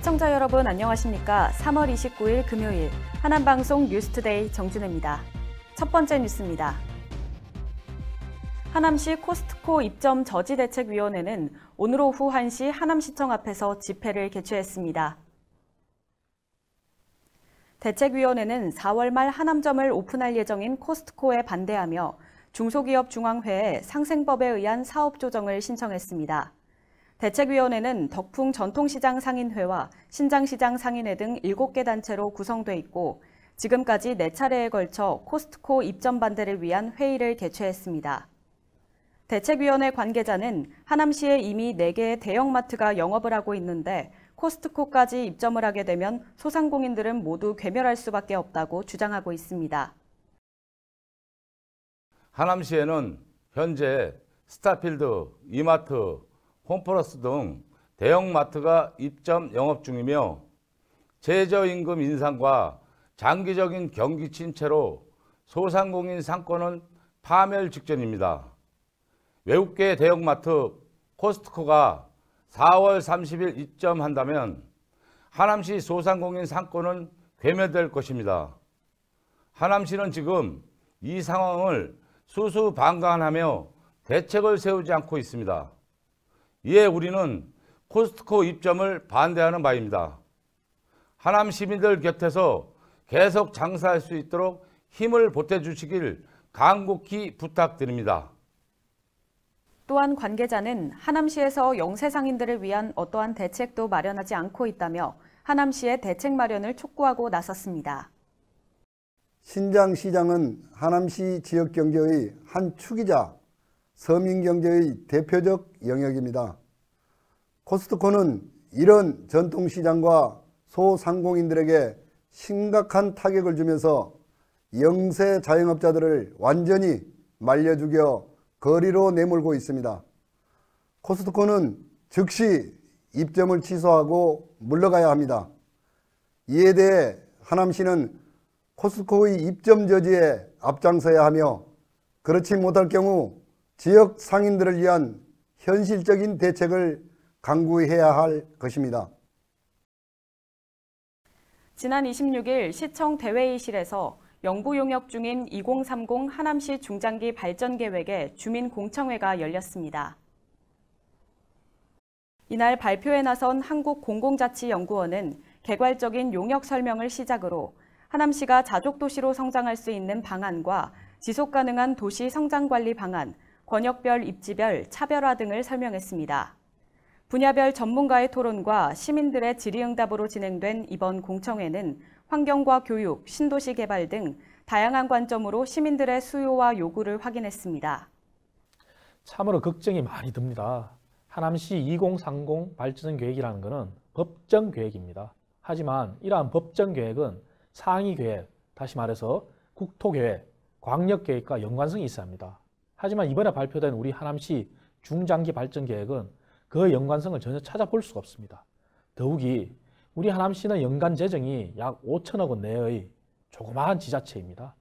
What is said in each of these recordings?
시청자 여러분 안녕하십니까? 3월 29일 금요일 하남방송 뉴스투데이 정준혜입니다. 첫 번째 뉴스입니다. 하남시 코스트코 입점 저지대책위원회는 오늘 오후 1시 하남시청 앞에서 집회를 개최했습니다. 대책위원회는 4월 말 하남점을 오픈할 예정인 코스트코에 반대하며 중소기업중앙회에 상생법에 의한 사업 조정을 신청했습니다. 대책위원회는 덕풍 전통시장 상인회와 신장시장 상인회 등 7개 단체로 구성돼 있고 지금까지 4차례에 걸쳐 코스트코 입점 반대를 위한 회의를 개최했습니다. 대책위원회 관계자는 하남시에 이미 4개의 대형마트가 영업을 하고 있는데 코스트코까지 입점을 하게 되면 소상공인들은 모두 괴멸할 수밖에 없다고 주장하고 있습니다. 하남시에는 현재 스타필드, 이마트, 홈플러스 등 대형마트가 입점 영업 중이며 최저임금 인상과 장기적인 경기 침체로 소상공인 상권은 파멸 직전입니다. 외국계 대형마트 코스트코가 4월 30일 입점한다면 하남시 소상공인 상권은 괴멸될 것입니다. 하남시는 지금 이 상황을 수수방관하며 대책을 세우지 않고 있습니다. 이에 우리는 코스트코 입점을 반대하는 바입니다. 하남 시민들 곁에서 계속 장사할 수 있도록 힘을 보태주시길 간곡히 부탁드립니다. 또한 관계자는 하남시에서 영세상인들을 위한 어떠한 대책도 마련하지 않고 있다며 하남시의 대책 마련을 촉구하고 나섰습니다. 신장시장은 하남시 지역경제의 한 축이자 서민경제의 대표적 영역입니다. 코스트코는 이런 전통시장과 소상공인들에게 심각한 타격을 주면서 영세 자영업자들을 완전히 말려 죽여 거리로 내몰고 있습니다. 코스트코는 즉시 입점을 취소하고 물러가야 합니다. 이에 대해 하남시는 코스트코의 입점 저지에 앞장서야 하며 그렇지 못할 경우 지역 상인들을 위한 현실적인 대책을 강구해야 할 것입니다. 지난 26일 시청 대회의실에서 영구 용역 중인 2030 하남시 중장기 발전 계획의 주민 공청회가 열렸습니다. 이날 발표에 나선 한국공공자치연구원은 개괄적인 용역 설명을 시작으로 하남시가 자족도시로 성장할 수 있는 방안과 지속가능한 도시 성장관리 방안, 권역별 입지별 차별화 등을 설명했습니다. 분야별 전문가의 토론과 시민들의 질의응답으로 진행된 이번 공청회는 환경과 교육, 신도시 개발 등 다양한 관점으로 시민들의 수요와 요구를 확인했습니다. 참으로 걱정이 많이 듭니다. 하남시 2030 발전 계획이라는 것은 법정 계획입니다. 하지만 이러한 법정 계획은 상위 계획, 다시 말해서 국토계획, 광역계획과 연관성이 있어야 합니다. 하지만 이번에 발표된 우리 하남시 중장기 발전 계획은 그 연관성을 전혀 찾아볼 수가 없습니다. 더욱이 우리 하남시는 연간 재정이 약 5천억 원 내의 조그마한 지자체입니다.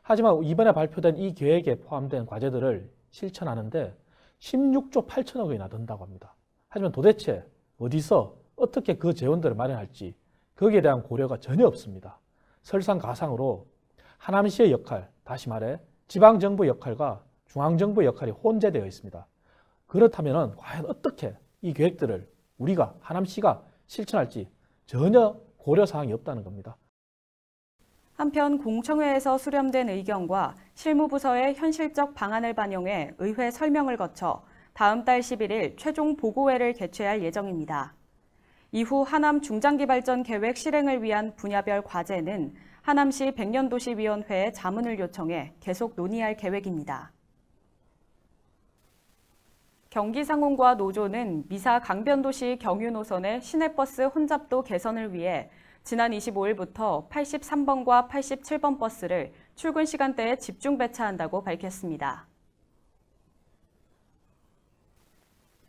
하지만 이번에 발표된 이 계획에 포함된 과제들을 실천하는데 16조 8천억 원이나 든다고 합니다. 하지만 도대체 어디서 어떻게 그 재원들을 마련할지 거기에 대한 고려가 전혀 없습니다. 설상가상으로 하남시의 역할, 다시 말해 지방정부 역할과 중앙정부 역할이 혼재되어 있습니다. 그렇다면 과연 어떻게 이 계획들을 우리가 하남시가 실천할지 전혀 고려사항이 없다는 겁니다. 한편 공청회에서 수렴된 의견과 실무부서의 현실적 방안을 반영해 의회 설명을 거쳐 다음 달 11일 최종 보고회를 개최할 예정입니다. 이후 하남 중장기발전 계획 실행을 위한 분야별 과제는 하남시 백년도시위원회에 자문을 요청해 계속 논의할 계획입니다. 경기상공과 노조는 미사 강변도시 경유 노선의 시내버스 혼잡도 개선을 위해 지난 25일부터 83번과 87번 버스를 출근 시간대에 집중 배차한다고 밝혔습니다.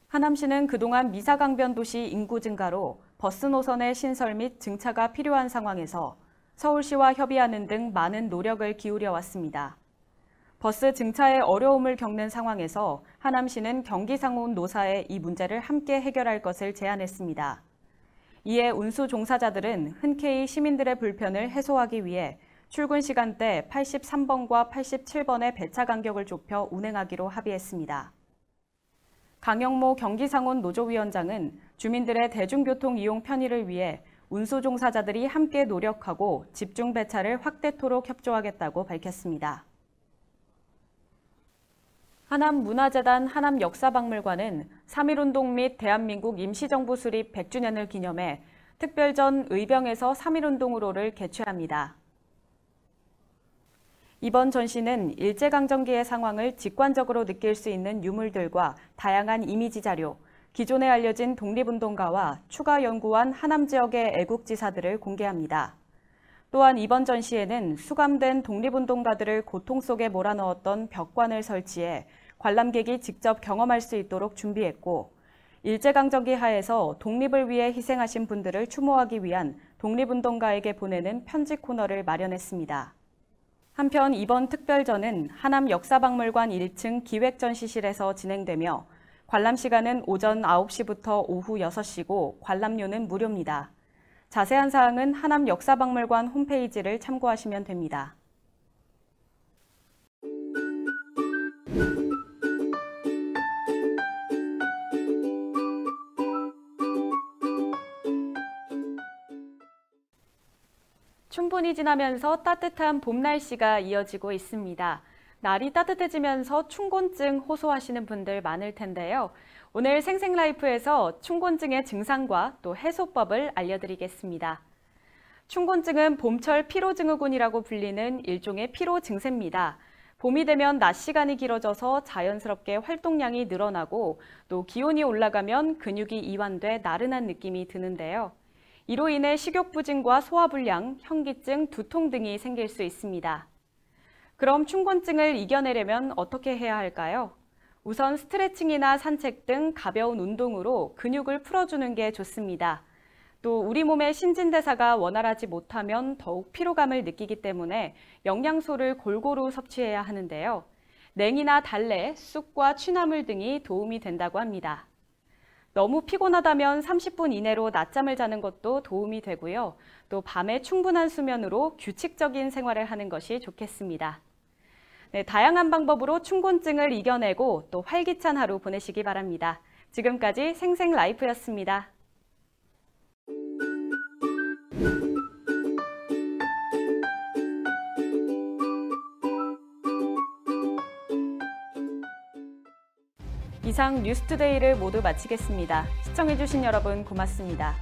하남시는 그동안 미사 강변도시 인구 증가로 버스 노선의 신설 및 증차가 필요한 상황에서 서울시와 협의하는 등 많은 노력을 기울여 왔습니다. 버스 증차에 어려움을 겪는 상황에서 하남시는 경기상공 노사에 이 문제를 함께 해결할 것을 제안했습니다. 이에 운수 종사자들은 흔쾌히 시민들의 불편을 해소하기 위해 출근 시간대 83번과 87번의 배차 간격을 좁혀 운행하기로 합의했습니다. 강영모 경기상원 노조위원장은 주민들의 대중교통 이용 편의를 위해 운수 종사자들이 함께 노력하고 집중 배차를 확대토록 협조하겠다고 밝혔습니다. 하남문화재단 하남역사박물관은 3.1운동 및 대한민국 임시정부 수립 100주년을 기념해 특별전 의병에서 3.1운동으로를 개최합니다. 이번 전시는 일제강점기의 상황을 직관적으로 느낄 수 있는 유물들과 다양한 이미지 자료, 기존에 알려진 독립운동가와 추가 연구한 하남 지역의 애국지사들을 공개합니다. 또한 이번 전시에는 수감된 독립운동가들을 고통 속에 몰아넣었던 벽관을 설치해 관람객이 직접 경험할 수 있도록 준비했고, 일제강점기 하에서 독립을 위해 희생하신 분들을 추모하기 위한 독립운동가에게 보내는 편지 코너를 마련했습니다. 한편 이번 특별전은 하남역사박물관 1층 기획전시실에서 진행되며 관람 시간은 오전 9시부터 오후 6시고 관람료는 무료입니다. 자세한 사항은 하남역사박물관 홈페이지를 참고하시면 됩니다. 춘분이 지나면서 따뜻한 봄 날씨가 이어지고 있습니다. 날이 따뜻해지면서 춘곤증 호소하시는 분들 많을 텐데요. 오늘 생생라이프에서 춘곤증의 증상과 또 해소법을 알려드리겠습니다. 춘곤증은 봄철 피로증후군이라고 불리는 일종의 피로 증세입니다. 봄이 되면 낮 시간이 길어져서 자연스럽게 활동량이 늘어나고 또 기온이 올라가면 근육이 이완돼 나른한 느낌이 드는데요. 이로 인해 식욕부진과 소화불량, 현기증, 두통 등이 생길 수 있습니다. 그럼 춘곤증을 이겨내려면 어떻게 해야 할까요? 우선 스트레칭이나 산책 등 가벼운 운동으로 근육을 풀어주는 게 좋습니다. 또 우리 몸의 신진대사가 원활하지 못하면 더욱 피로감을 느끼기 때문에 영양소를 골고루 섭취해야 하는데요. 냉이나 달래, 쑥과 취나물 등이 도움이 된다고 합니다. 너무 피곤하다면 30분 이내로 낮잠을 자는 것도 도움이 되고요. 또 밤에 충분한 수면으로 규칙적인 생활을 하는 것이 좋겠습니다. 네, 다양한 방법으로 춘곤증을 이겨내고 또 활기찬 하루 보내시기 바랍니다. 지금까지 생생라이프였습니다. 이상 뉴스투데이를 모두 마치겠습니다. 시청해주신 여러분 고맙습니다.